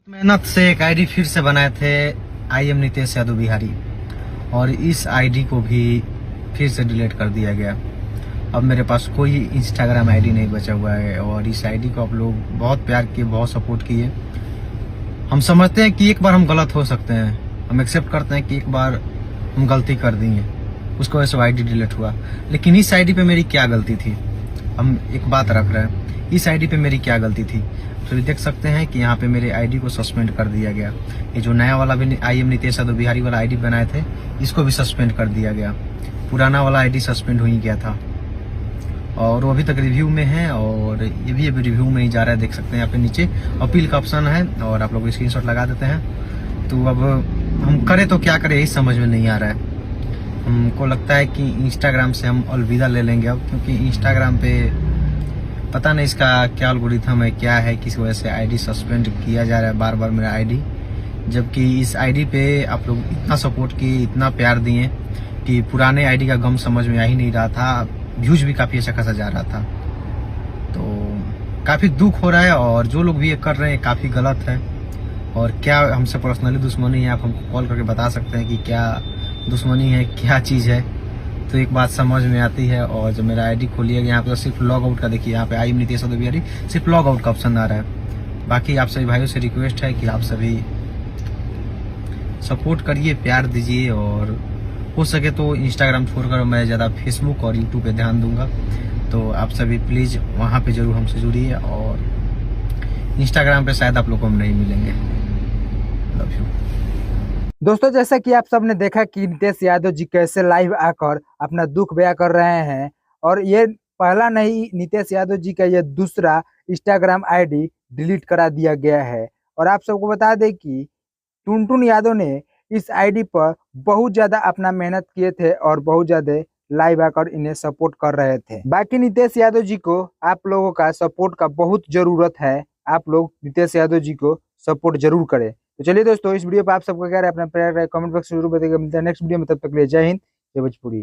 मेहनत से एक आईडी फिर से बनाए थे IM नितेश यादव बिहारी, और इस आईडी को भी फिर से डिलीट कर दिया गया। अब मेरे पास कोई इंस्टाग्राम आईडी नहीं बचा हुआ है, और इस आईडी को आप लोग बहुत प्यार किए, बहुत सपोर्ट किए। हम समझते हैं कि एक बार हम गलत हो सकते हैं, हम एक्सेप्ट करते हैं कि एक बार हम गलती कर दी है, उसकी वजह से आईडी डिलीट हुआ। लेकिन इस आईडी पे मेरी क्या गलती थी, हम एक बात रख रहे हैं, इस आईडी पे मेरी क्या गलती थी। तो देख सकते हैं कि यहाँ पे मेरे आईडी को सस्पेंड कर दिया गया। ये जो नया वाला भी IM नितेश यादव बिहारी वाला आईडी बनाए थे, इसको भी सस्पेंड कर दिया गया। पुराना वाला आईडी सस्पेंड हो ही गया था, और वो अभी तक रिव्यू में है, और ये भी अभी रिव्यू में ही जा रहा है। देख सकते हैं यहाँ पे नीचे अपील का ऑप्शन है, और आप लोग स्क्रीनशॉट लगा देते हैं। तो अब हम करें तो क्या करें, यही समझ में नहीं आ रहा है। हमको लगता है कि इंस्टाग्राम से हम अलविदा ले लेंगे अब, क्योंकि इंस्टाग्राम पे पता नहीं इसका क्या एल्गोरिथम है, क्या है, किस वजह से आईडी सस्पेंड किया जा रहा है बार बार मेरा आईडी। जबकि इस आईडी पे आप लोग इतना सपोर्ट किए, इतना प्यार दिए कि पुराने आईडी का गम समझ में आ ही नहीं रहा था। व्यूज भी काफी अच्छा खासा जा रहा था, तो काफी दुख हो रहा है। और जो लोग भी ये कर रहे हैं काफी गलत है, और क्या हमसे पर्सनली दुश्मनी है, आप हमको कॉल करके बता सकते हैं कि क्या दुश्मनी है, क्या चीज है। तो एक बात समझ में आती है। और जब मेरा आईडी खोलिएगा, यहाँ पे तो सिर्फ लॉग आउट का देखिए, यहाँ पे IM नितेश यादव बिहारी सिर्फ लॉग आउट का ऑप्शन आ रहा है। बाकी आप सभी भाइयों से रिक्वेस्ट है कि आप सभी सपोर्ट करिए, प्यार दीजिए, और हो सके तो इंस्टाग्राम छोड़कर मैं ज़्यादा फेसबुक और यूट्यूब पे ध्यान दूंगा। तो आप सभी प्लीज़ वहाँ पे जरूर हमसे जुड़िए, और इंस्टाग्राम पे शायद आप लोग को हम नहीं मिलेंगे। Love you. दोस्तों, जैसा कि आप सबने देखा कि नितेश यादव जी कैसे लाइव आकर अपना दुख बयां कर रहे हैं, और ये पहला नहीं, नितेश यादव जी का ये दूसरा इंस्टाग्राम आईडी डिलीट करा दिया गया है। और आप सबको बता दें कि टुनटुन यादव ने इस आईडी पर बहुत ज्यादा अपना मेहनत किए थे, और बहुत ज्यादा लाइव आकर इन्हें सपोर्ट कर रहे थे। बाकी नितेश यादव जी को आप लोगों का सपोर्ट का बहुत जरूरत है। आप लोग नितेश यादव जी को सपोर्ट जरूर करें। तो चलिए दोस्तों, इस वीडियो पर आप सबको क्या है अपना प्यार कमेंट बॉक्स में जरूर बताइएगा। मिलता है नेक्स्ट वीडियो में, तब तक के लिए जय हिंद, जय भोजपुरी।